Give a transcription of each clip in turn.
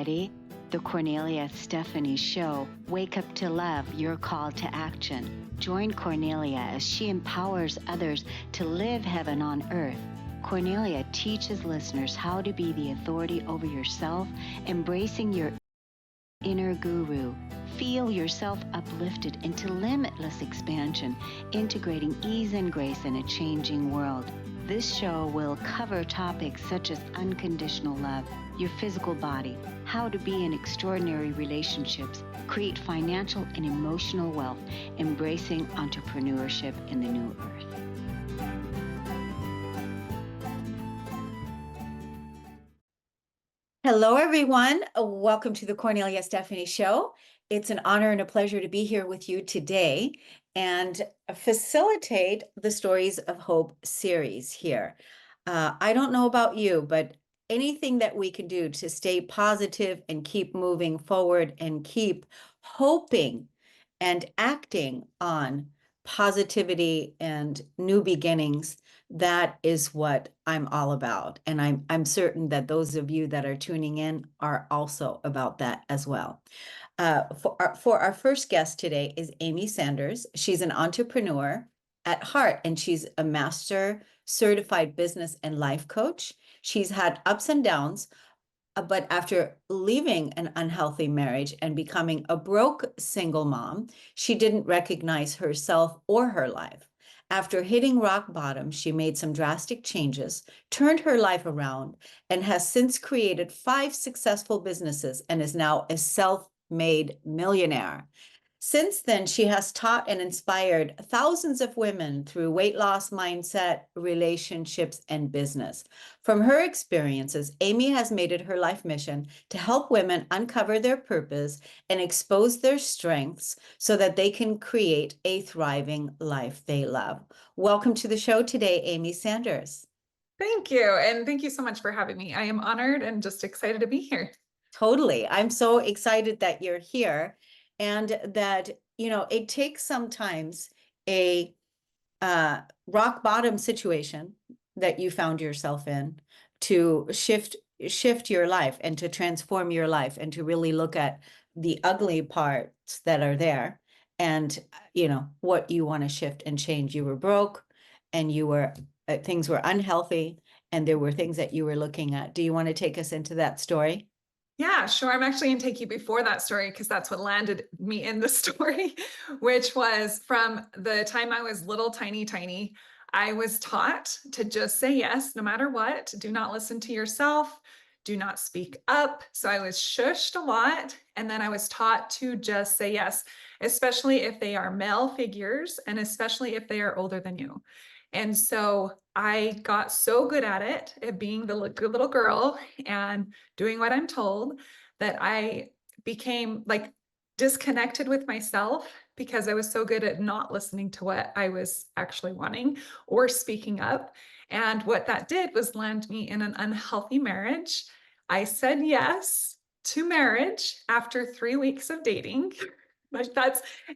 ready? The Kornelia Stephanie Show. Wake up to love, your call to action. Join Kornelia as she empowers others to live heaven on earth. Kornelia teaches listeners how to be the authority over yourself, embracing your inner guru. Feel yourself uplifted into limitless expansion, integrating ease and grace in a changing world. This show will cover topics such as unconditional love, your physical body, how to be in extraordinary relationships, create financial and emotional wealth, embracing entrepreneurship in the new earth. Hello, everyone. Welcome to the Kornelia Stephanie Show. It's an honor and a pleasure to be here with you today and facilitate the Stories of Hope series here. I don't know about you, but anything that we can do to stay positive and keep moving forward and keep hoping and acting on positivity and new beginnings, that is what I'm all about. And I'm certain that those of you that are tuning in are also about that as well. For our first guest today is Amy Sanders. She's an entrepreneur at heart, and she's a master certified business and life coach. She's had ups and downs, but after leaving an unhealthy marriage and becoming a broke single mom, she didn't recognize herself or her life. After hitting rock bottom, she made some drastic changes, turned her life around, and has since created 5 successful businesses and is now a self-made millionaire. Since then, she has taught and inspired thousands of women through weight loss, mindset, relationships, and business. From her experiences, Amy has made it her life mission to help women uncover their purpose and expose their strengths so that they can create a thriving life they love. Welcome to the show today, Amy Sanders. Thank you. And thank you so much for having me. I am honored and just excited to be here. Totally. I'm so excited that you're here. And that, it takes sometimes a rock bottom situation that you found yourself in to shift your life and to transform your life and to really look at the ugly parts that are there and, what you want to shift and change. You were broke and you were, things were unhealthy and there were things that you were looking at. Do you want to take us into that story? Yeah, sure. I'm actually going to take you before that story because that's what landed me in the story, which was from the time I was little, tiny. I was taught to just say yes, no matter what. Do not listen to yourself. Do not speak up. So I was shushed a lot. And then I was taught to just say yes, especially if they are male figures and especially if they are older than you. And so I got so good at being the good little girl and doing what I'm told, that I became like disconnected with myself because I was so good at not listening to what I was actually wanting or speaking up. And what that did was land me in an unhealthy marriage. I said yes to marriage after 3 weeks of dating. And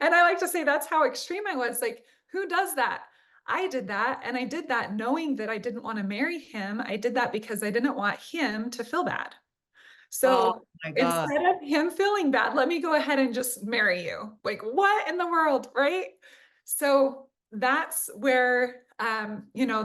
I like to say that's how extreme I was. Like, who does that? I did that. And I did that knowing that I didn't want to marry him. I did that because I didn't want him to feel bad. So instead of him feeling bad, let me go ahead and just marry you. Like, what in the world, right? So that's where,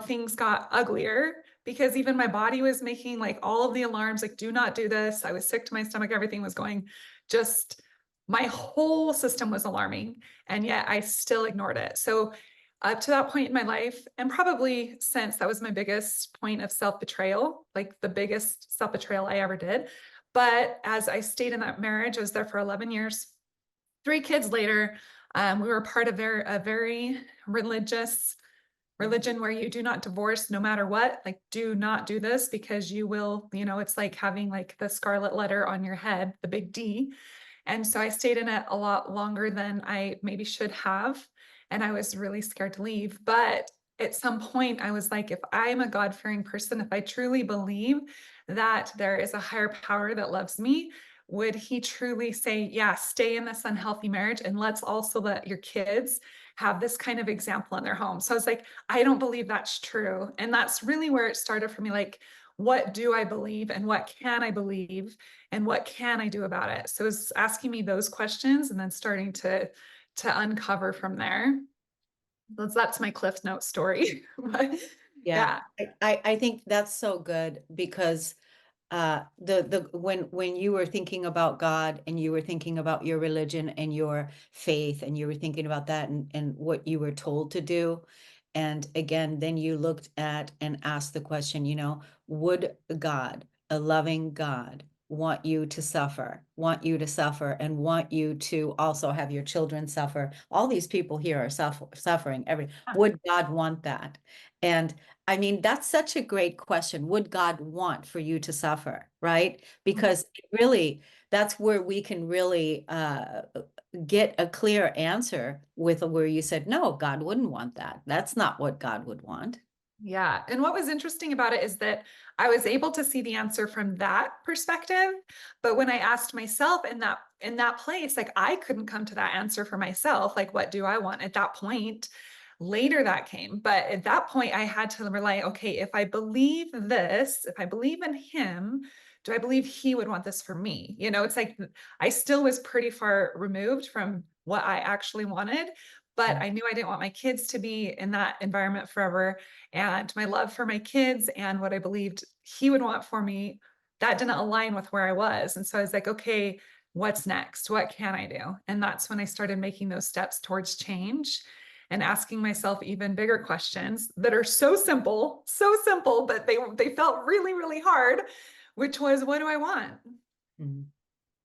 things got uglier because even my body was making like all of the alarms, like, do not do this. I was sick to my stomach. Everything was going just, my whole system was alarming. And yet I still ignored it. So up to that point in my life, and probably since, that was my biggest point of self-betrayal, like the biggest self-betrayal I ever did. But as I stayed in that marriage, I was there for 11 years. 3 kids later, we were part of a very religious religion where you do not divorce no matter what. Like, do not do this because you will, it's like having like the scarlet letter on your head, the big D. And so I stayed in it a lot longer than I maybe should have. And I was really scared to leave. But at some point, I was like, if I'm a God-fearing person, if I truly believe that there is a higher power that loves me, would he truly say, yeah, stay in this unhealthy marriage and let's also let your kids have this kind of example in their home? So I was like, I don't believe that's true. And that's really where it started for me. Like, what do I believe and what can I believe and what can I do about it? So it's asking me those questions and then starting to uncover from there. That's my Cliff Note story. But Yeah, yeah. I think that's so good because the when you were thinking about God and you were thinking about your religion and your faith and you were thinking about that and what you were told to do, and again then you looked at and asked the question, would God, a loving God, want you to suffer and want you to also have your children suffer? All these people here are suffering would God want that? And I mean, that's such a great question. Would God want for you to suffer, right? Because really, that's where we can really get a clear answer with where you said, no, God wouldn't want that. That's not what God would want. Yeah. And what was interesting about it is that I was able to see the answer from that perspective. But when I asked myself in that place, like I couldn't come to that answer for myself. Like, what do I want at that point? Later that came. But at that point, I had to rely, okay, if I believe this, if I believe in him, do I believe he would want this for me? It's like I still was pretty far removed from what I actually wanted, but I knew I didn't want my kids to be in that environment forever. And my love for my kids and what I believed he would want for me, that didn't align with where I was. And so I was like, okay, what's next? What can I do? And that's when I started making those steps towards change and asking myself even bigger questions that are so simple, but they felt really, really hard, which was, what do I want? Mm-hmm.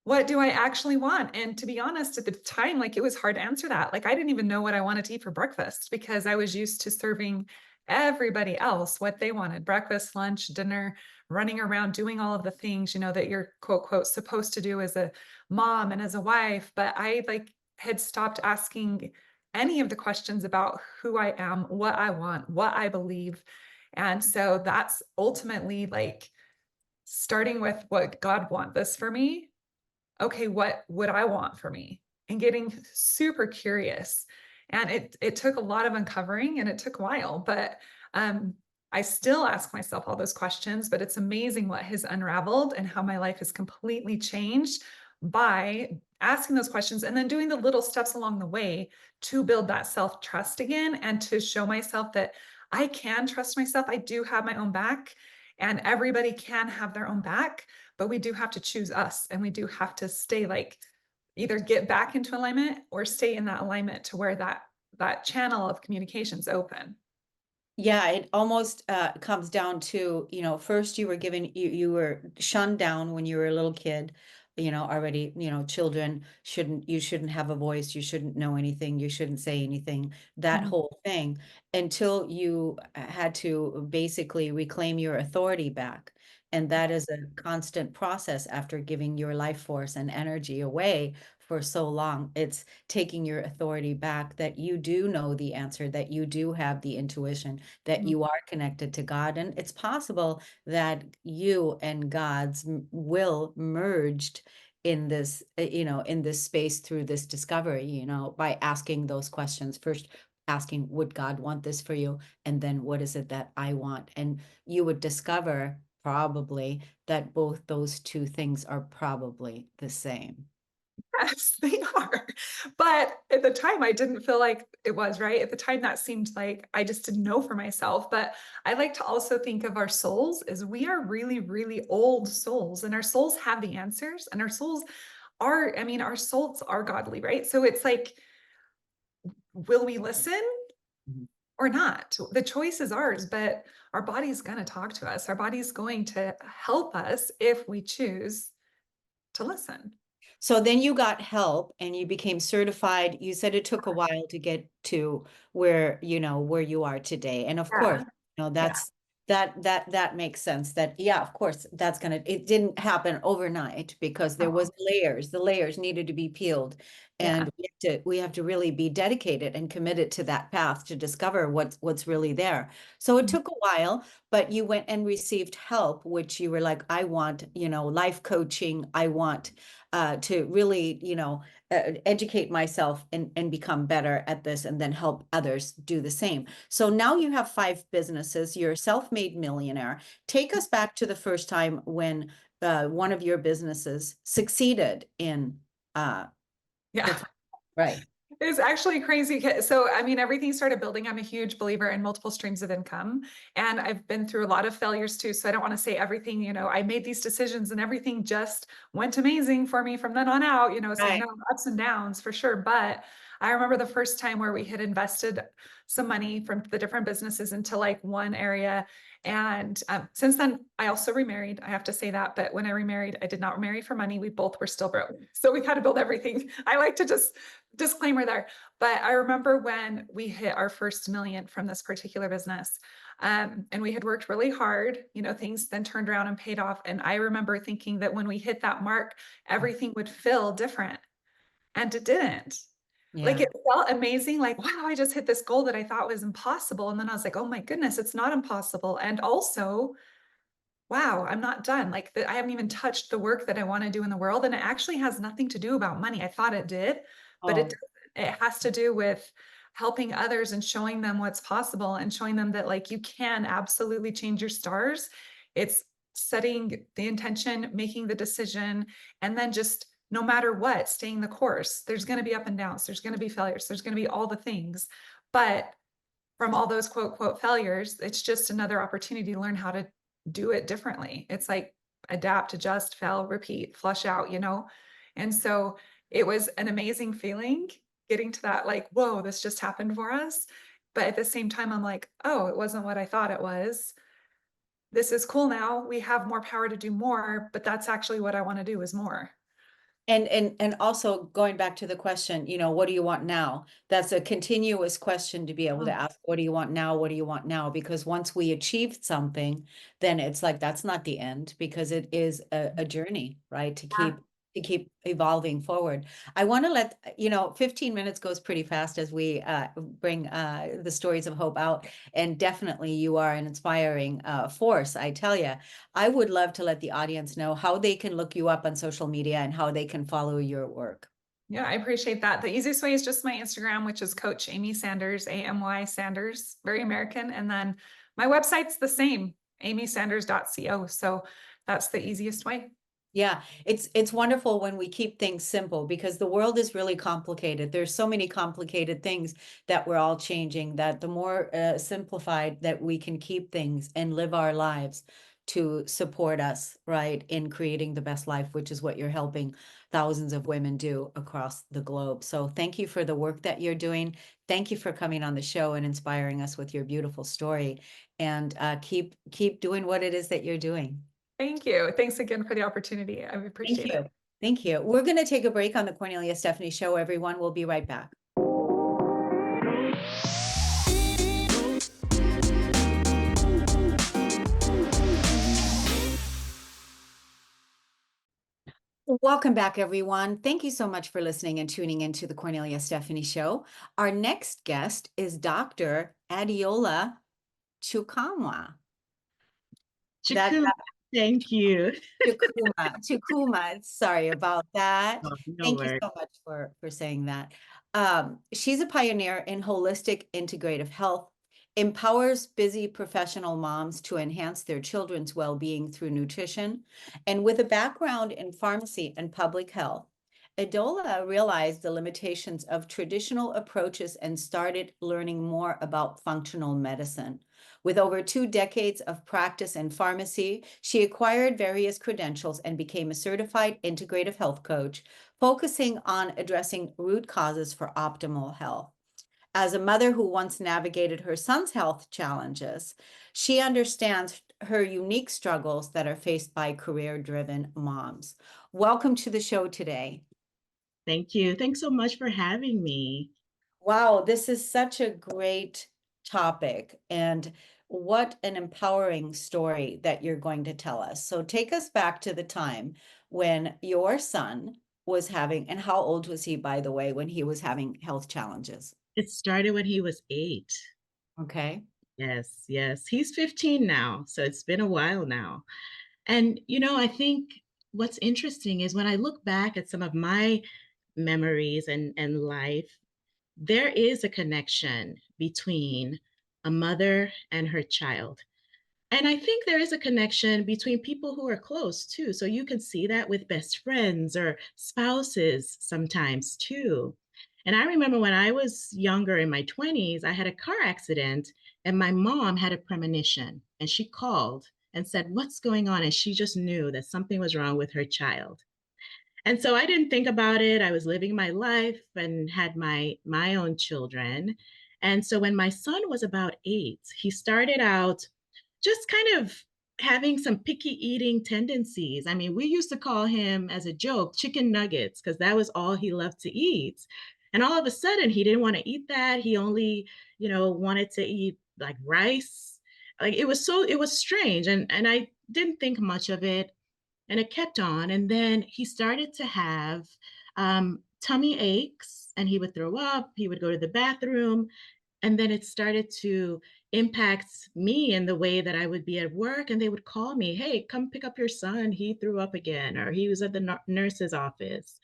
What do I actually want? And to be honest, at the time, like it was hard to answer that. Like I didn't even know what I wanted to eat for breakfast because I was used to serving everybody else what they wanted: breakfast, lunch, dinner, running around doing all of the things, that you're quote, quote, supposed to do as a mom and as a wife. But I like had stopped asking any of the questions about who I am, what I want, what I believe. And so that's ultimately like starting with, what God want this for me? Okay, what would I want for me? And getting super curious. And it took a lot of uncovering and it took a while, but I still ask myself all those questions, but it's amazing what has unraveled and how my life has completely changed by asking those questions and then doing the little steps along the way to build that self-trust again and to show myself that I can trust myself. I do have my own back and everybody can have their own back, but we do have to choose us and we do have to stay like either get back into alignment or stay in that alignment to where that channel of communication is open. Yeah, it almost comes down to, first you were shunned down when you were a little kid, already, children you shouldn't have a voice, you shouldn't know anything, you shouldn't say anything, that whole thing, until you had to basically reclaim your authority back. And that is a constant process after giving your life force and energy away for so long. It's taking your authority back, that you do know the answer, that you do have the intuition, that you are connected to God. And it's possible that you and God's will merged in this, in this space through this discovery, by asking those questions. First, asking, would God want this for you? And then what is it that I want? And you would discover probably that both those two things are probably the same. Yes, they are. But at the time, I didn't feel like it was, right? At the time, that seemed like I just didn't know for myself. But I like to also think of our souls as we are really, really old souls, and our souls have the answers, and our souls are, I mean, our souls are godly, right? So it's like, will we listen Mhm. or not? The choice is ours, but our body's going to talk to us. Our body's going to help us if we choose to listen. So then you got help and you became certified. You said it took a while to get to where you are today. And of course, Yeah. Yeah. that's that makes sense. That, yeah, of course, it didn't happen overnight because there was layers. The layers needed to be peeled. Yeah. And we have to really be dedicated and committed to that path to discover what's really there. So it took a while, but you went and received help, which you were like, I want, life coaching. I want to really, educate myself and become better at this, and then help others do the same. So now you have 5 businesses. You're a self-made millionaire. Take us back to the first time when one of your businesses succeeded in Yeah. right. It's actually crazy. So, I mean, everything started building. I'm a huge believer in multiple streams of income, and I've been through a lot of failures too. So I don't want to say everything, I made these decisions and everything just went amazing for me from then on out, so Right. no ups and downs for sure. But I remember the first time where we had invested some money from the different businesses into like one area. And since then, I also remarried. I have to say that. But when I remarried, I did not remarry for money. We both were still broke. So we had to build everything. I like to just disclaimer there. But I remember when we hit our first million from this particular business, and we had worked really hard, things then turned around and paid off. And I remember thinking that when we hit that mark, everything would feel different. And it didn't. Like Yeah. it felt amazing. Like, wow, I just hit this goal that I thought was impossible. And then I was like, oh my goodness, it's not impossible. And also, wow, I'm not done. Like I haven't even touched the work that I want to do in the world. And it actually has nothing to do about money. I thought it did, but it Oh, doesn't. It has to do with helping others and showing them what's possible and showing them that like you can absolutely change your stars. It's setting the intention, making the decision, and then just no matter what, staying the course. There's going to be up and downs. There's going to be failures. There's going to be all the things. But from all those quote, quote failures, it's just another opportunity to learn how to do it differently. It's like adapt, adjust, fail, repeat, flush out, And so it was an amazing feeling getting to that, like, whoa, this just happened for us. But at the same time, I'm like, oh, it wasn't what I thought it was. This is cool now. We have more power to do more, but that's actually what I want to do is more. and also going back to the question, what do you want now? That's a continuous question to be able to ask. What do you want now? What do you want now? Because once we achieved something, then it's like that's not the end, because it is a journey, right? To keep evolving forward. I want to let 15 minutes goes pretty fast as we bring the stories of hope out, and definitely you are an inspiring force. I tell you, I would love to let the audience know how they can look you up on social media and how they can follow your work. Yeah, I appreciate that. The easiest way is just my Instagram, which is Coach Amy Sanders, AMY Sanders, very American. And then my website's the same, amysanders.co. So that's the easiest way. Yeah, it's wonderful when we keep things simple, because the world is really complicated. There's so many complicated things that we're all changing, that the more simplified that we can keep things and live our lives to support us, right, in creating the best life, which is what you're helping thousands of women do across the globe. So thank you for the work that you're doing. Thank you for coming on the show and inspiring us with your beautiful story. And keep doing what it is that you're doing. Thank you. Thanks again for the opportunity. I Thank appreciate it. you. Thank you. We're going to take a break on the Kornelia Stephanie Show, everyone. We'll be right back. Welcome back, everyone. Thank you so much for listening and tuning into the Kornelia Stephanie Show. Our next guest is Dr. Adeola Chukwumah. Thank you. Chukwumah. Sorry about that. Oh, no Thank you worries. so much for saying that. She's a pioneer in holistic integrative health, empowers busy professional moms to enhance their children's well-being through nutrition, and with a background in pharmacy and public health, Adeola realized the limitations of traditional approaches and started learning more about functional medicine. With over 2 decades of practice in pharmacy, she acquired various credentials and became a certified integrative health coach, focusing on addressing root causes for optimal health. As a mother who once navigated her son's health challenges, she understands her unique struggles that are faced by career-driven moms. Welcome to the show today. Thank you. Thanks so much for having me. Wow, this is such a great topic, and what an empowering story that you're going to tell us. So take us back to the time when your son was having, and how old was he, by the way, when he was having health challenges? It started when he was 8. Okay. Yes, yes. He's 15 now, so it's been a while now. And, I think what's interesting is when I look back at some of my memories and life, there is a connection between a mother and her child. And I think there is a connection between people who are close too. So you can see that with best friends or spouses sometimes too. And I remember when I was younger in my 20s, I had a car accident and my mom had a premonition and she called and said, "What's going on?" And she just knew that something was wrong with her child. And so I didn't think about it. I was living my life and had my own children. And so when my son was about 8, he started out just kind of having some picky eating tendencies. I mean, we used to call him as a joke chicken nuggets because that was all he loved to eat. And all of a sudden, he didn't want to eat that. He only, wanted to eat like rice. Like it was strange. And I didn't think much of it. And it kept on. And then he started to have tummy aches and he would throw up. He would go to the bathroom. And then it started to impact me in the way that I would be at work and they would call me, "Hey, come pick up your son. He threw up again," or "He was at the nurse's office."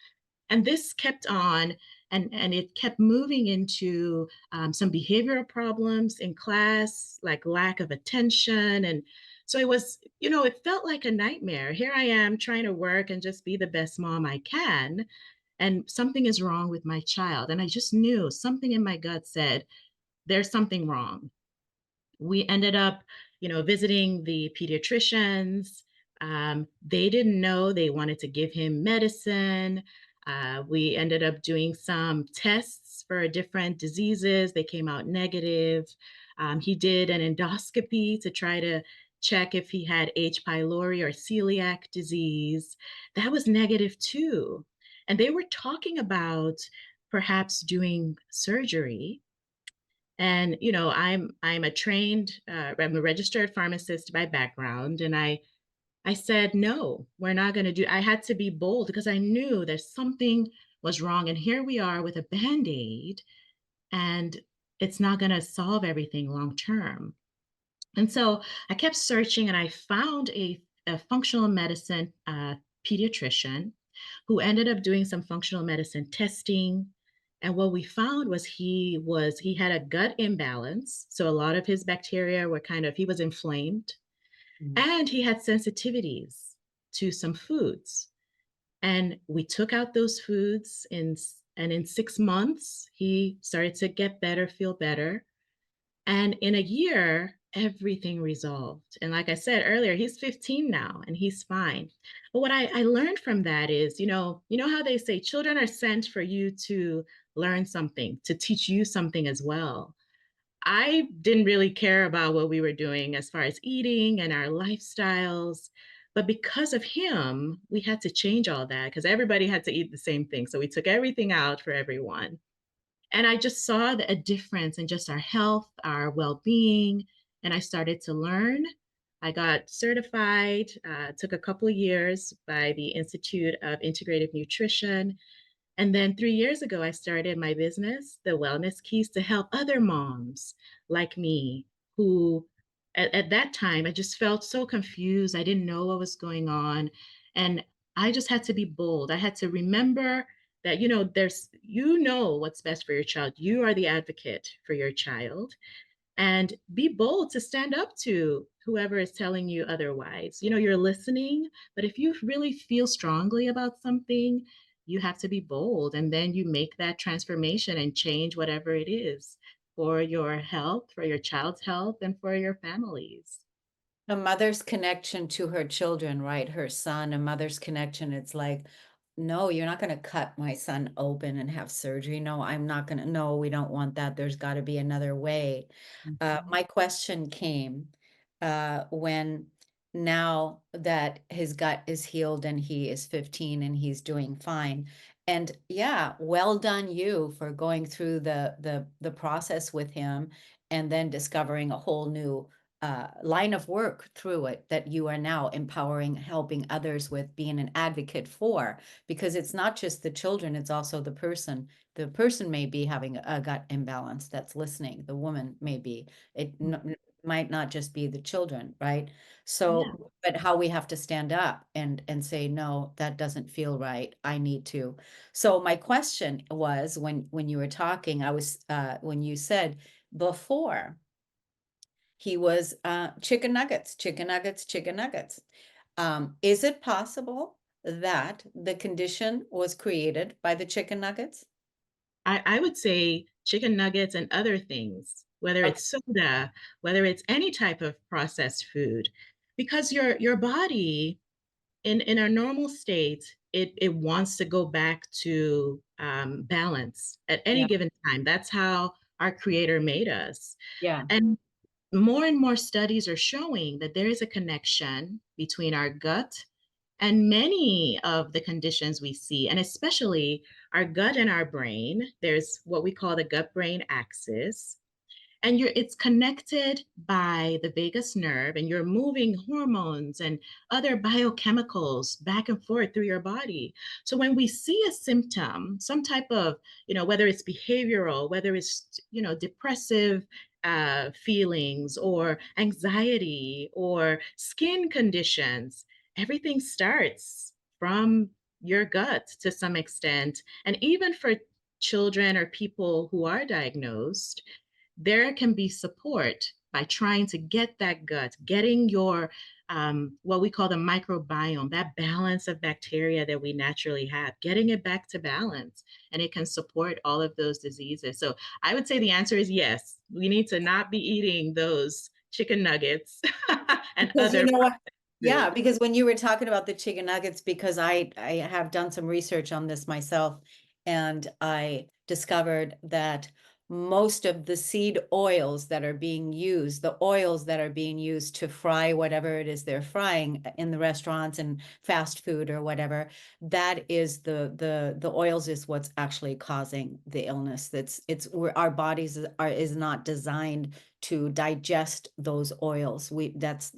And this kept on and it kept moving into some behavioral problems in class, like lack of attention. And so it was, it felt like a nightmare. Here I am trying to work and just be the best mom I can. And something is wrong with my child. And I just knew something in my gut said, there's something wrong. We ended up, visiting the pediatricians. They didn't know they wanted to give him medicine. We ended up doing some tests for different diseases. They came out negative. He did an endoscopy to try to check if he had H. pylori or celiac disease. That was negative too. And they were talking about perhaps doing surgery. And I'm a trained I'm a registered pharmacist by background, and I said no, we're not going to do. I had to be bold because I knew that something was wrong, and here we are with a band-aid, and it's not going to solve everything long term. And so I kept searching, and I found a functional medicine pediatrician who ended up doing some functional medicine testing. And what we found was he had a gut imbalance. So a lot of his bacteria were he was inflamed, and he had sensitivities to some foods. And we took out those foods and in 6 months, he started to get better, feel better. And in a year, everything resolved. And like I said earlier, he's 15 now and he's fine. But what I learned from that is, how they say children are sent for you to learn something, to teach you something as well. I didn't really care about what we were doing as far as eating and our lifestyles. But because of him, we had to change all that because everybody had to eat the same thing. So we took everything out for everyone. And I just saw a difference in just our health, our well being. And I started to learn. I got certified, took a couple of years by the Institute of Integrative Nutrition. And then 3 years ago, I started my business, The Wellness Keys, to help other moms like me who, at that time, I just felt so confused. I didn't know what was going on. And I just had to be bold. I had to remember that, what's best for your child. You are the advocate for your child and be bold to stand up to whoever is telling you otherwise. You're listening, but if you really feel strongly about something, you have to be bold. And then you make that transformation and change whatever it is for your health, for your child's health, and for your families. A mother's connection to her children, right? Her son, a mother's connection. It's like, no, you're not going to cut my son open and have surgery. No, I'm not going to. No, we don't want that. There's got to be another way. My question came when now that his gut is healed and he is 15 and he's doing fine. And yeah, well done you for going through the process with him and then discovering a whole new line of work through it that you are now empowering, helping others with, being an advocate for, because it's not just the children, it's also the person. The person may be having a gut imbalance that's listening. The woman may be. might not just be the children, right? Yeah. So, but how we have to stand up and say, no, that doesn't feel right. I need to. So my question was when you were talking, I was when you said before he was chicken nuggets, chicken nuggets, chicken nuggets. Is it possible that the condition was created by the chicken nuggets? I would say chicken nuggets and other things, whether Okay. it's soda, whether it's any type of processed food, because your body in our normal state, it wants to go back to balance at any Yeah. given time. That's how our creator made us. Yeah. And more studies are showing that there is a connection between our gut and many of the conditions we see, and especially our gut and our brain. There's what we call the gut brain axis, and it's connected by the vagus nerve, and you're moving hormones and other biochemicals back and forth through your body. So when we see a symptom, some type of, whether it's behavioral, whether it's, depressive feelings or anxiety or skin conditions, everything starts from your gut to some extent. And even for children or people who are diagnosed, there can be support by trying to get that gut, getting your what we call the microbiome, that balance of bacteria that we naturally have, getting it back to balance, and it can support all of those diseases. So I would say the answer is yes. We need to not be eating those chicken nuggets and Because you other know what? Yeah, foods. because when you were talking about the chicken nuggets, because I have done some research on this myself, and I discovered that most of the seed oils that are being used, the oils that are being used to fry whatever it is they're frying in the restaurants and fast food or whatever, that is the oils is what's actually causing the illness. It's where our bodies is not designed to digest those oils. That's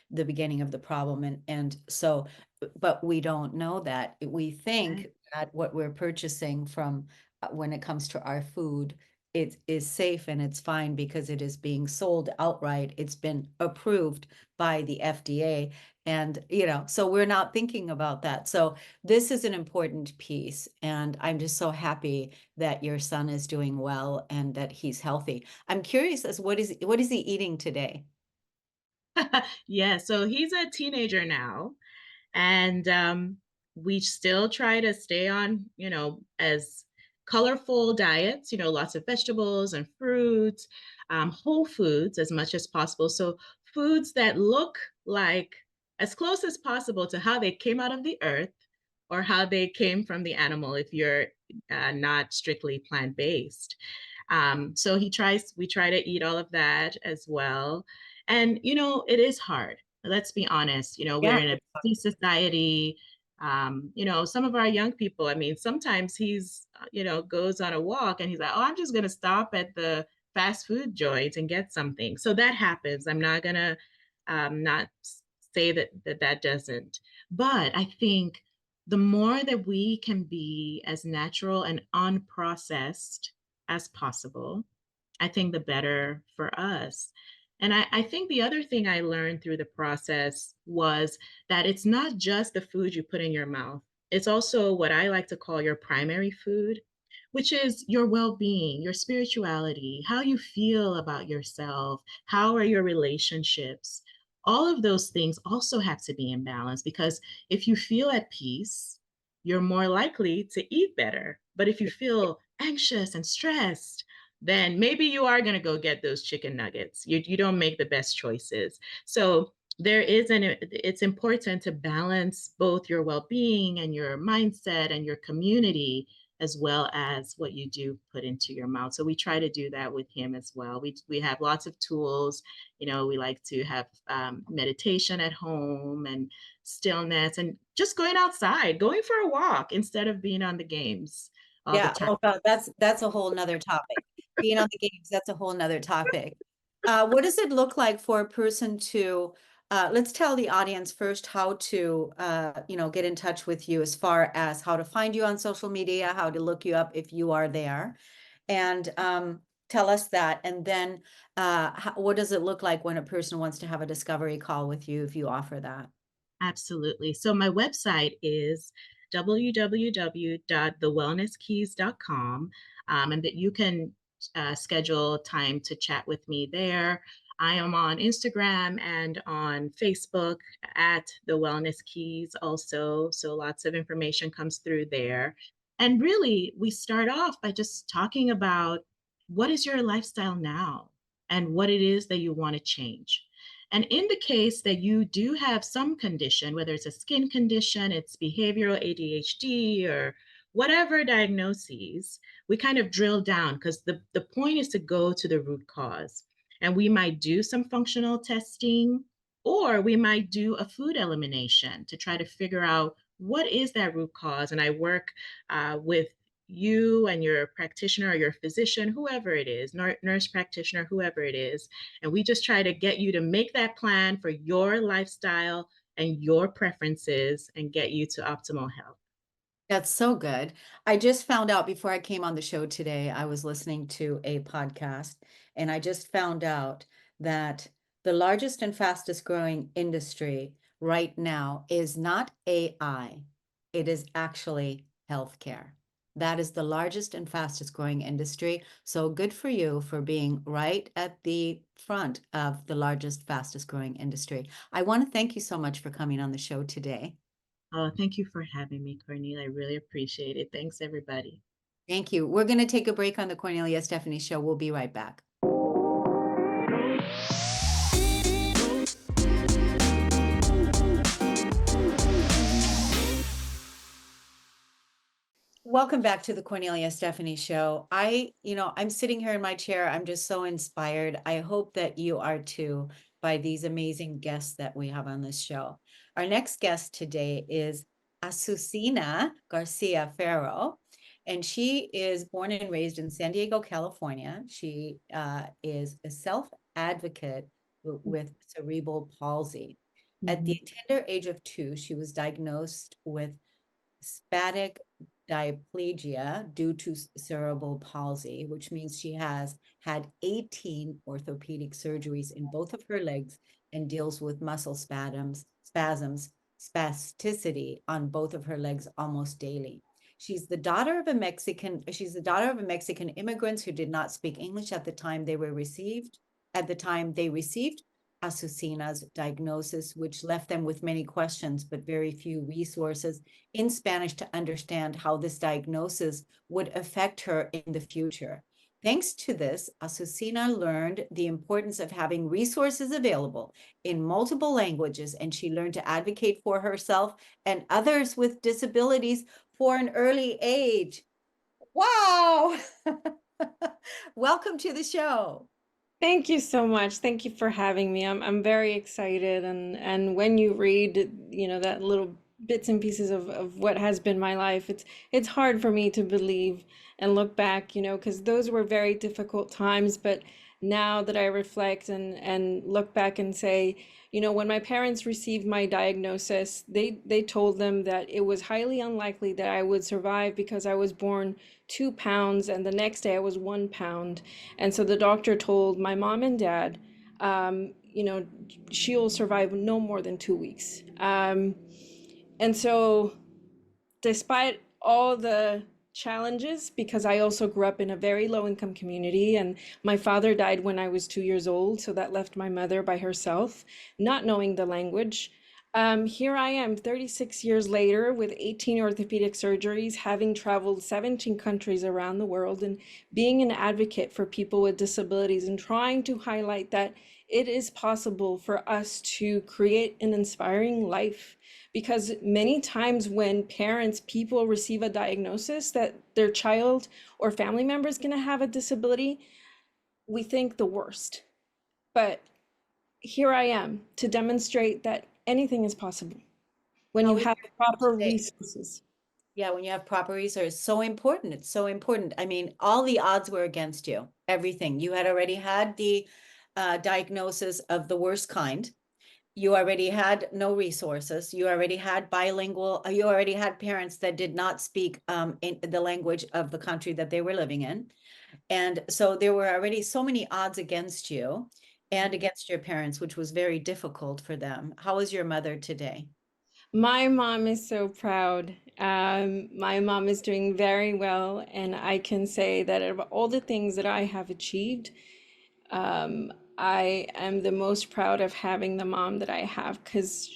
the beginning of the problem. And so, but we don't know that. We think that what we're purchasing from when it comes to our food, it is safe and it's fine because it is being sold outright. It's been approved by the FDA. And, so we're not thinking about that. So this is an important piece. And I'm just so happy that your son is doing well and that he's healthy. I'm curious as what is he eating today? Yeah, so he's a teenager now. And we still try to stay on, as colorful diets, lots of vegetables and fruits, whole foods as much as possible. So foods that look like as close as possible to how they came out of the earth or how they came from the animal if you're not strictly plant-based. So we try to eat all of that as well. And, it is hard. Let's be honest, we're Yeah. in a busy society. Some of our young people, I mean, sometimes goes on a walk and he's like, oh, I'm just going to stop at the fast food joint and get something. So that happens. I'm not going to not say that doesn't. But I think the more that we can be as natural and unprocessed as possible, I think the better for us. And I think the other thing I learned through the process was that it's not just the food you put in your mouth. It's also what I like to call your primary food, which is your well-being, your spirituality, how you feel about yourself, how are your relationships. All of those things also have to be in balance because if you feel at peace, you're more likely to eat better. But if you feel anxious and stressed, then maybe you are going to go get those chicken nuggets. You don't make the best choices. So it's important to balance both your well-being and your mindset and your community as well as what you do put into your mouth. So we try to do that with him as well. We have lots of tools. We like to have meditation at home and stillness and just going outside, going for a walk instead of being on the games all the Yeah. time. Oh God, that's a whole nother topic. Being on the games, that's a whole nother topic. What does it look like for a person to, let's tell the audience first how to, get in touch with you as far as how to find you on social media, how to look you up if you are there. And tell us that. And then what does it look like when a person wants to have a discovery call with you if you offer that? Absolutely. So my website is www.thewellnesskeys.com, and that you can schedule time to chat with me there. I am on Instagram and on Facebook at The Wellness Keys also. So lots of information comes through there. And really, we start off by just talking about what is your lifestyle now and what it is that you want to change. And in the case that you do have some condition, whether it's a skin condition, it's behavioral ADHD, or whatever diagnoses, we kind of drill down because the point is to go to the root cause. And we might do some functional testing, or we might do a food elimination to try to figure out what is that root cause. And I work with you and your practitioner or your physician, whoever it is, nurse practitioner, whoever it is. And we just try to get you to make that plan for your lifestyle and your preferences and get you to optimal health. That's so good. I just found out before I came on the show today, I was listening to a podcast, and I just found out that the largest and fastest growing industry right now is not AI, it is actually healthcare. That is the largest and fastest growing industry. So good for you for being right at the front of the largest, fastest growing industry. I want to thank you so much for coming on the show today. Oh, thank you for having me, Cornelia. I really appreciate it. Thanks, everybody. Thank you. We're going to take a break on the Kornelia Stephanie Show. We'll be right back. Welcome back to the Kornelia Stephanie Show. I'm sitting here in my chair. I'm just so inspired. I hope that you are too by these amazing guests that we have on this show. Our next guest today is Azucena Garcia-Ferro, and she is born and raised in San Diego, California. She is a self-advocate with cerebral palsy. At the tender age of 2, she was diagnosed with spastic diplegia due to cerebral palsy, which means she has had 18 orthopedic surgeries in both of her legs and deals with muscle spasticity on both of her legs almost daily. She's the daughter of a Mexican immigrants who did not speak English at the time they received Azucena's diagnosis, which left them with many questions but very few resources in Spanish to understand how this diagnosis would affect her in the future. Thanks to this, Azucena learned the importance of having resources available in multiple languages, and she learned to advocate for herself and others with disabilities for an early age. Wow! Welcome to the show. Thank you so much. Thank you for having me. I'm very excited, and when you read, that little bits and pieces of what has been my life, it's hard for me to believe and look back, because those were very difficult times. But now that I reflect and look back and say, when my parents received my diagnosis, they told them that it was highly unlikely that I would survive because I was born 2 pounds and the next day I was 1 pound. And so the doctor told my mom and dad, she'll survive no more than 2 weeks. And so despite all the challenges, because I also grew up in a very low income community and my father died when I was 2 years old, so that left my mother by herself, not knowing the language. Here I am 36 years later with 18 orthopedic surgeries, having traveled 17 countries around the world and being an advocate for people with disabilities and trying to highlight that it is possible for us to create an inspiring life. Because many times when people receive a diagnosis that their child or family member is going to have a disability, we think the worst. But here I am to demonstrate that anything is possible when you have proper resources. Yeah, when you have proper resources, it's so important. It's so important. I mean, all the odds were against you. Everything. You had already had the diagnosis of the worst kind. you already had no resources. You already had bilingual, you already had parents that did not speak in the language of the country that they were living in. And so there were already so many odds against you and against your parents, which was very difficult for them. How is your mother today? My mom is so proud. My mom is doing very well, and I can say that of all the things that I have achieved, I am the most proud of having the mom that I have because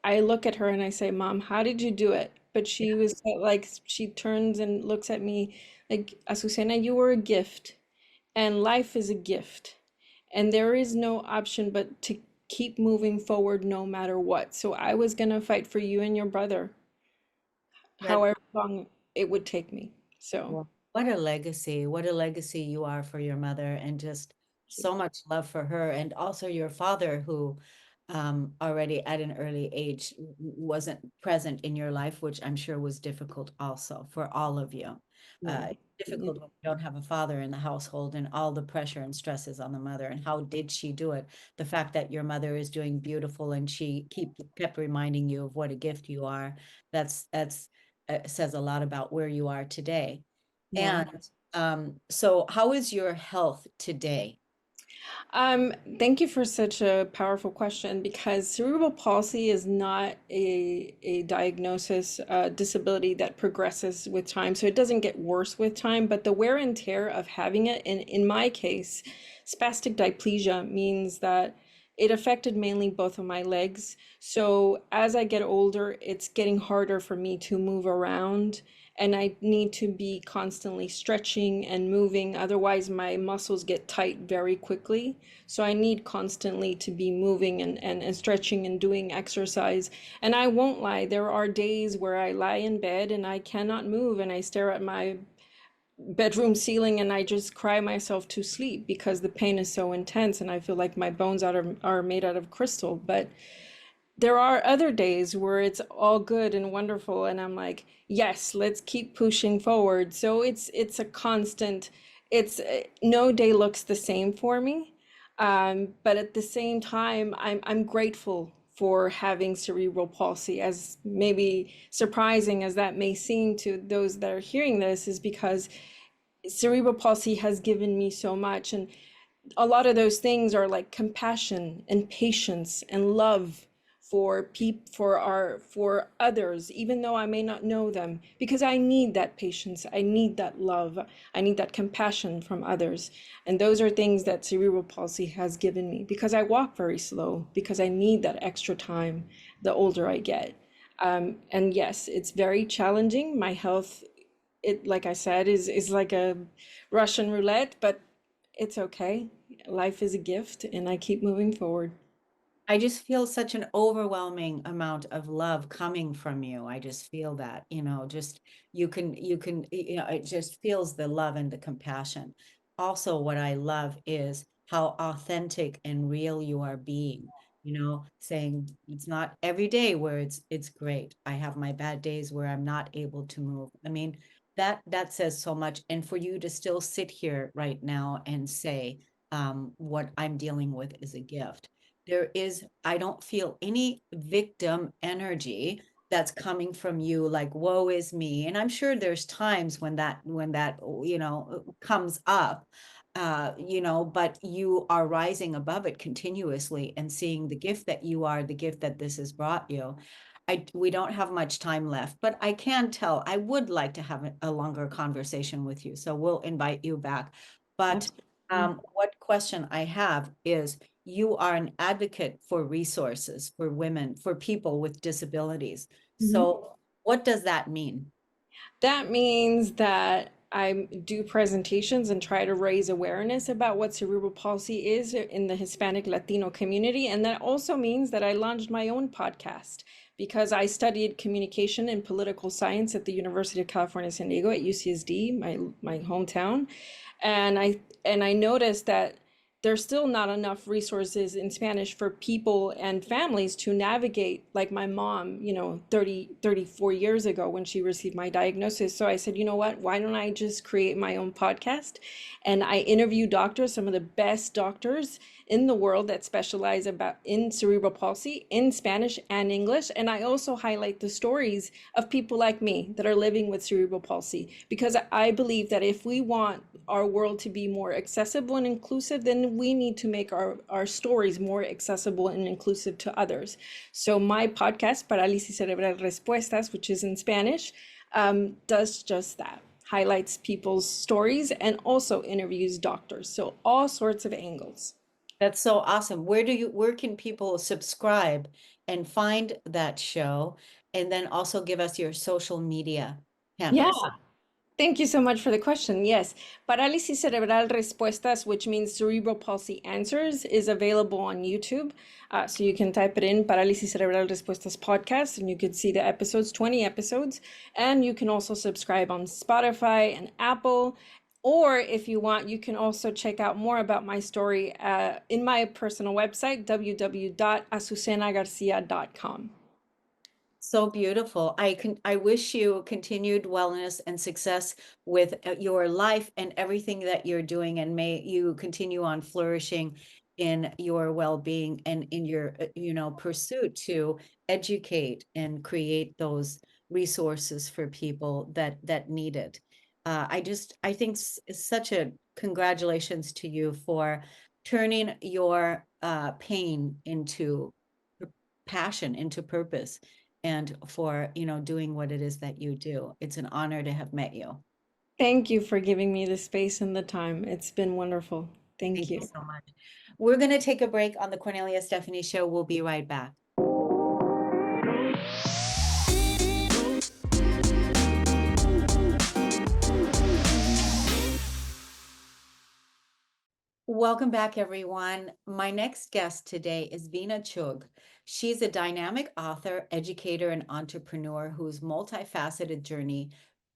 I look at her and I say, Mom, how did you do it? But she was like, she turns and looks at me like, Azucena, you were a gift, and life is a gift. And there is no option but to keep moving forward no matter what. So I was gonna fight for you and your brother, That however long it would take me. So Well, what a legacy. What a legacy you are for your mother, and just so much love for her. And also your father, who already at an early age wasn't present in your life, which I'm sure was difficult also for all of you. yeah. Difficult when you don't have a father in the household, and all the pressure and stresses on the mother. And how did she do it? The fact that your mother is doing beautiful and she kept reminding you of what a gift you are, that's says a lot about where you are today. Yeah. And so how is your health today? Thank you for such a powerful question because cerebral palsy is not a diagnosis, disability that progresses with time. So it doesn't get worse with time, but the wear and tear of having it, and in my case, spastic diplegia means that it affected mainly both of my legs. So as I get older, it's getting harder for me to move around, and I need to be constantly stretching and moving. Otherwise, my muscles get tight very quickly. So I need constantly to be moving and stretching and doing exercise. And I won't lie, there are days where I lie in bed and I cannot move and I stare at my bedroom ceiling and I just cry myself to sleep because the pain is so intense and I feel like my bones are made out of crystal. But there are other days where it's all good and wonderful and I'm like, yes, let's keep pushing forward. So it's a constant, it's no day looks the same for me. But at the same time, I'm grateful for having cerebral palsy, as maybe surprising as that may seem to those that are hearing this, is because cerebral palsy has given me so much. And a lot of those things are like compassion and patience and love for others, even though I may not know them, because I need that patience, I need that love, I need that compassion from others. And those are things that cerebral palsy has given me because I walk very slow, because I need that extra time the older I get. And yes, it's very challenging. My health, it, like I said, is like a Russian roulette, but it's okay. Life is a gift, and I keep moving forward. I just feel such an overwhelming amount of love coming from you. I just feel that, just it just feels the love and the compassion. Also, what I love is how authentic and real you are being, saying it's not every day where it's great. I have my bad days where I'm not able to move. I mean, that says so much. And for you to still sit here right now and say, what I'm dealing with is a gift. I don't feel any victim energy that's coming from you, like, woe is me. And I'm sure there's times when that comes up, but you are rising above it continuously and seeing the gift that you are, the gift that this has brought you. We don't have much time left, but I can tell I would like to have a longer conversation with you. So we'll invite you back. But Absolutely. what question I have is, you are an advocate for resources for women, for people with disabilities. Mhm. So what does that mean? That means that I do presentations and try to raise awareness about what cerebral palsy is in the Hispanic Latino community. And that also means that I launched my own podcast because I studied communication and political science at the University of California, San Diego at UCSD, my hometown. And I noticed that there's still not enough resources in Spanish for people and families to navigate, like my mom, 34 years ago when she received my diagnosis. So I said, you know what, why don't I just create my own podcast? And I interview doctors, some of the best doctors in the world that specialize in cerebral palsy in Spanish and English. And I also highlight the stories of people like me that are living with cerebral palsy, because I believe that if we want our world to be more accessible and inclusive, then we need to make our stories more accessible and inclusive to others. So my podcast, Parálisis Cerebral Respuestas, which is in Spanish, does just that, highlights people's stories and also interviews doctors. So all sorts of angles. That's so awesome. Where can people subscribe and find that show? And then also give us your social media handles. Yeah. Thank you so much for the question. Yes, Parálisis Cerebral Respuestas, which means cerebral palsy answers, is available on YouTube. So you can type it in, Parálisis Cerebral Respuestas podcast, and you can see the episodes, 20 episodes. And you can also subscribe on Spotify and Apple. Or if you want, you can also check out more about my story in my personal website, www.azucenagarcia.com. So beautiful. I wish you continued wellness and success with your life and everything that you're doing, and may you continue on flourishing in your well-being and in your pursuit to educate and create those resources for people that need it. I think such a congratulations to you for turning your pain into passion, into purpose, and for doing what it is that you do. It's an honor to have met you. Thank you for giving me the space and the time. It's been wonderful. Thank you. So much. We're going to take a break on the Kornelia Stephanie Show. We'll be right back. Welcome back, everyone. My next guest today is Veena Chugh. She's a dynamic author, educator, and entrepreneur whose multifaceted journey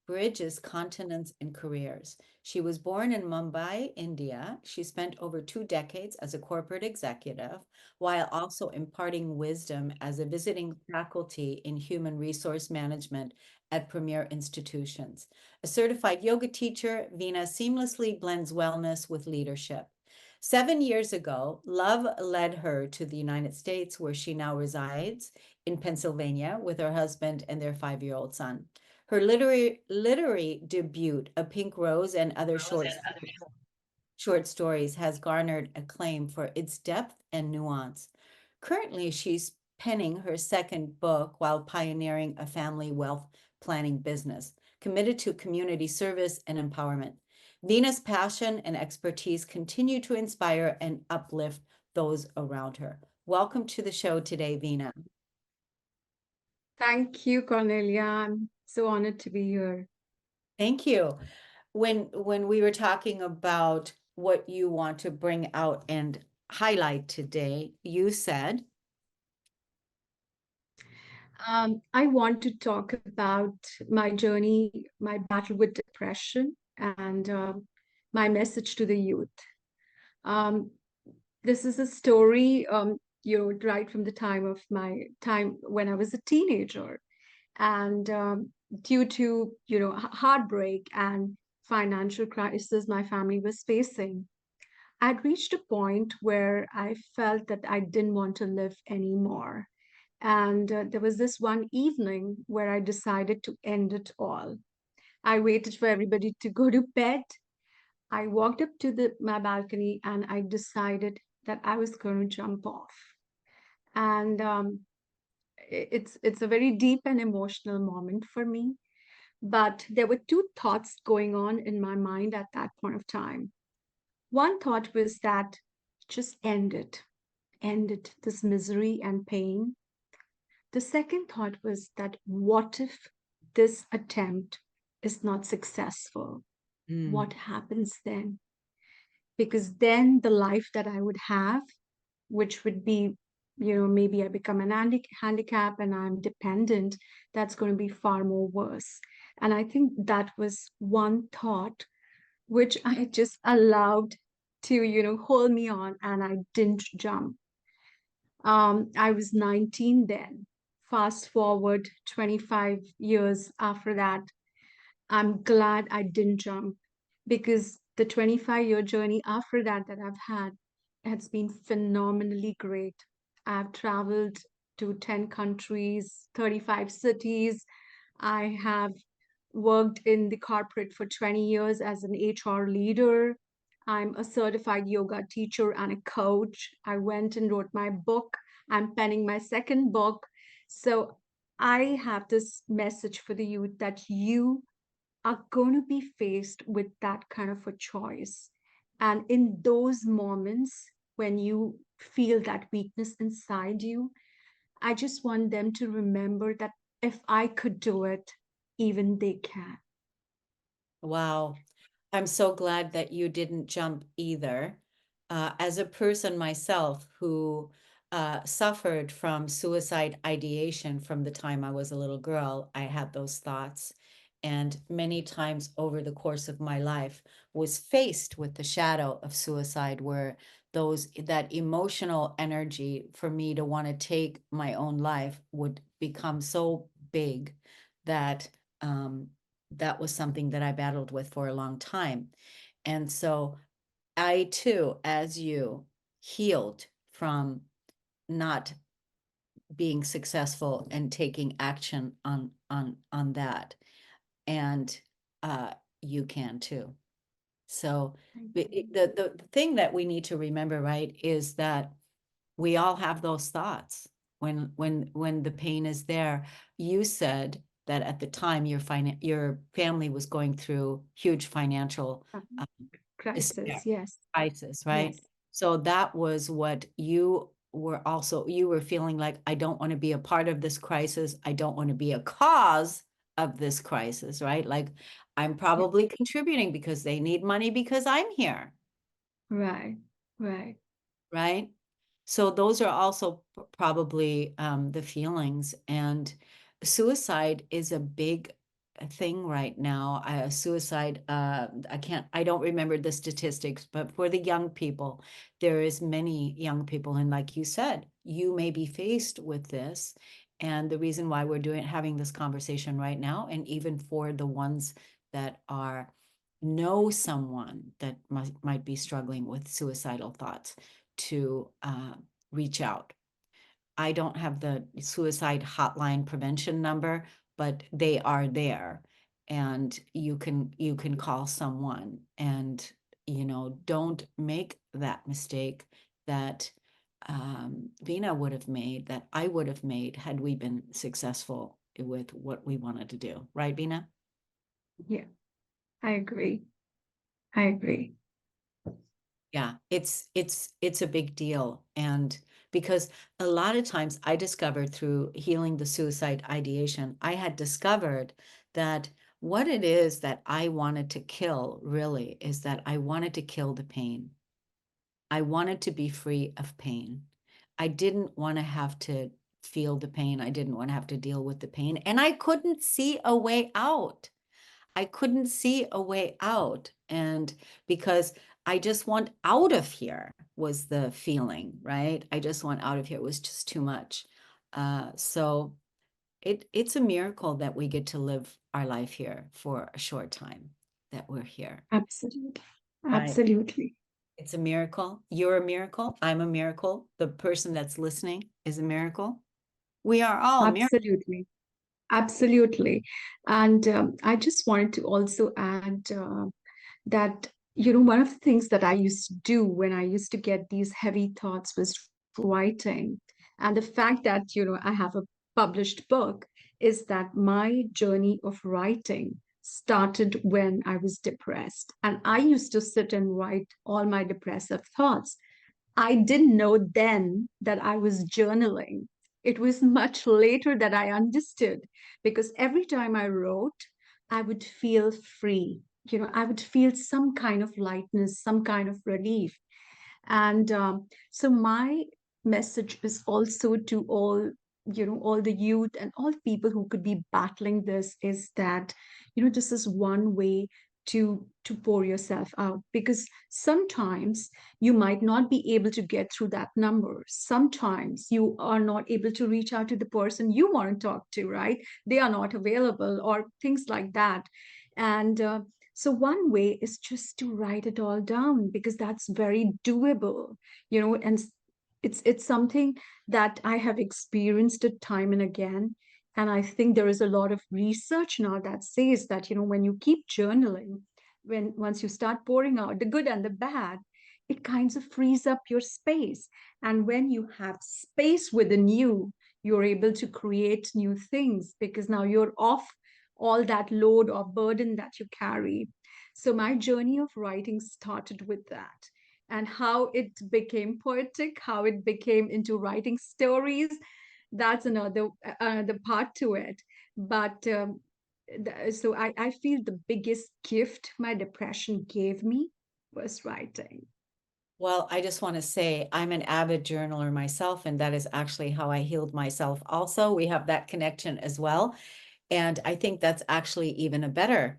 bridges continents and careers. She was born in Mumbai, India. She spent over 2 decades as a corporate executive, while also imparting wisdom as a visiting faculty in human resource management at premier institutions. A certified yoga teacher, Veena seamlessly blends wellness with leadership. 7 years ago, love led her to the United States, where she now resides in Pennsylvania with her husband and their 5-year-old son. Her literary debut, A Pink Rose and Other Short Stories, has garnered acclaim for its depth and nuance. Currently, she's penning her second book while pioneering a family wealth planning business, committed to community service and empowerment. Veena's passion and expertise continue to inspire and uplift those around her. Welcome to the show today, Veena. Thank you, Cornelia. I'm so honored to be here. Thank you. When we were talking about what you want to bring out and highlight today, you said, I want to talk about my journey, my battle with depression, and my message to the youth. This is a story, right from the time of my time when I was a teenager, and due to heartbreak and financial crisis my family was facing, I'd reached a point where I felt that I didn't want to live anymore. And there was this one evening where I decided to end it all. I waited for everybody to go to bed. I walked up to my balcony and I decided that I was going to jump off. And it's a very deep and emotional moment for me. But there were two thoughts going on in my mind at that point of time. One thought was that just end it, this misery and pain. The second thought was that what if this attempt is not successful? What happens then? Because then the life that I would have, which would be, maybe I become an handicap and I'm dependent, that's going to be far more worse. And I think that was one thought which I just allowed to, hold me on, and I didn't jump. I was 19 then. Fast forward 25 years after that, I'm glad I didn't jump, because the 25-year journey after that I've had, has been phenomenally great. I've traveled to 10 countries, 35 cities. I have worked in the corporate for 20 years as an HR leader. I'm a certified yoga teacher and a coach. I went and wrote my book. I'm penning my second book. So I have this message for the youth that you are going to be faced with that kind of a choice. And in those moments when you feel that weakness inside you, I just want them to remember that if I could do it, even they can. Wow. I'm so glad that you didn't jump either. As a person myself who suffered from suicide ideation from the time I was a little girl, I had those thoughts. And many times over the course of my life was faced with the shadow of suicide, where that emotional energy for me to want to take my own life would become so big that that was something that I battled with for a long time. And so I too, as you, healed from not being successful and taking action on that. And you can too. So the thing that we need to remember, right, is that we all have those thoughts when the pain is there. You said that at the time your family was going through huge financial despair, Crisis, yes, crisis, right? yes, So that was what you were feeling like, I don't want to be a part of this crisis. I don't want to be a cause of this crisis, right? Like, I'm yeah, probably contributing because they need money because I'm here, right, right, right? So those are also probably the feelings. And suicide is a big thing right now. Suicide, I don't remember the statistics, but for the young people, there is many young people. And like you said, you may be faced with this. And the reason why we're having this conversation right now, and even for the ones that know someone that might be struggling with suicidal thoughts, to reach out. I don't have the suicide hotline prevention number, but they are there, and you can call someone. And don't make that mistake that Veena would have made, that I would have made, had we been successful with what we wanted to do, right, Veena? yeah, I agree. I agree. Yeah, it's a big deal. And because a lot of times I discovered through healing the suicide ideation, I had discovered that what it is that I wanted to kill really is that I wanted to kill the pain. I wanted to be free of pain. I didn't want to have to feel the pain. I didn't want to have to deal with the pain. And I couldn't see a way out. I couldn't see a way out. And because I just want out of here was the feeling, right? I just want out of here. It was just too much. So it's a miracle that we get to live our life here for a short time, that we're here. Absolutely. Right. Absolutely. It's a miracle. You're a miracle. I'm a miracle. The person that's listening is a miracle. We are all miracles. Absolutely. Absolutely. And I just wanted to also add that, one of the things that I used to do when I used to get these heavy thoughts was writing. And the fact that, I have a published book is that my journey of writing started when I was depressed. And I used to sit and write all my depressive thoughts. I didn't know then that I was journaling. It was much later that I understood, because every time I wrote, I would feel free. I would feel some kind of lightness, some kind of relief. And so my message is also to all the youth and all people who could be battling this, is that, this is one way to pour yourself out, because sometimes you might not be able to get through that number. Sometimes you are not able to reach out to the person you want to talk to, right? They are not available or things like that. And So one way is just to write it all down, because that's very doable, and it's something that I have experienced it time and again. And I think there is a lot of research now that says that, when you keep journaling, once you start pouring out the good and the bad, it kinds of frees up your space. And when you have space within you, you're able to create new things, because now you're off all that load or burden that you carry. So my journey of writing started with that, and how it became poetic, how it became into writing stories. That's another part to it. But so I feel the biggest gift my depression gave me was writing. Well, I just want to say I'm an avid journaler myself, and that is actually how I healed myself. Also, we have that connection as well. And I think that's actually even a better,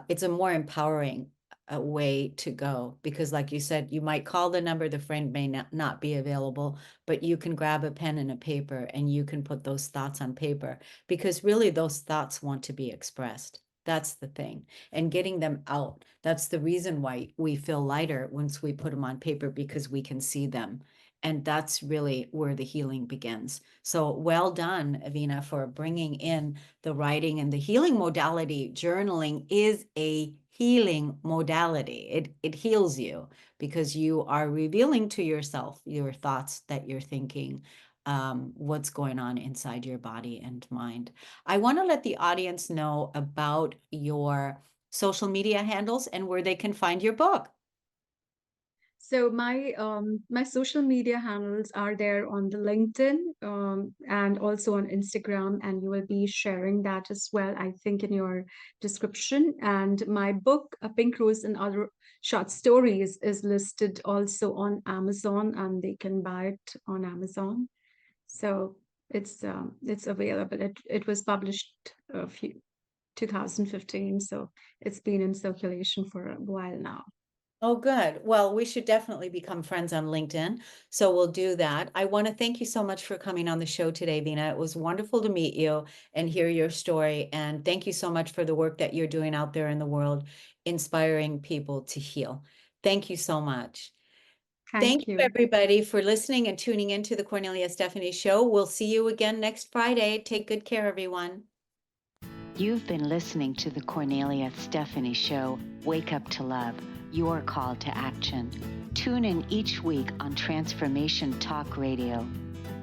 it's a more empowering way to go, because like you said, you might call the number, the friend may not be available, but you can grab a pen and a paper and you can put those thoughts on paper, because really those thoughts want to be expressed. That's the thing. And getting them out, that's the reason why we feel lighter once we put them on paper, because we can see them. And that's really where the healing begins. So well done, Veena, for bringing in the writing and the healing modality. Journaling is a healing modality. It heals you, because you are revealing to yourself your thoughts that you're thinking, what's going on inside your body and mind. I want to let the audience know about your social media handles and where they can find your book. So my social media handles are there on the LinkedIn, and also on Instagram, and you will be sharing that as well, I think, in your description. And my book, A Pink Rose and Other Short Stories, is listed also on Amazon, and they can buy it on Amazon. So it's available. It was published 2015, so it's been in circulation for a while now. Oh, good. Well, we should definitely become friends on LinkedIn. So we'll do that. I want to thank you so much for coming on the show today, Veena. It was wonderful to meet you and hear your story. And thank you so much for the work that you're doing out there in the world, inspiring people to heal. Thank you so much. Thank Thank you, you. everybody, for listening and tuning into the Kornelia Stephanie Show. We'll see you again next Friday. Take good care, everyone. You've been listening to the Kornelia Stephanie Show, Wake Up to Love, your call to action. Tune in each week on Transformation Talk Radio.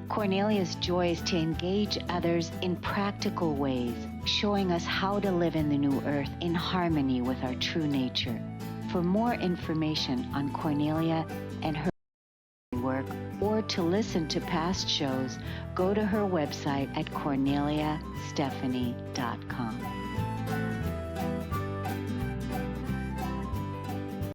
Kornelia's joy is to engage others in practical ways, showing us how to live in the new earth in harmony with our true nature. For more information on Kornelia and her work, or to listen to past shows, go to her website at korneliastephanie.com.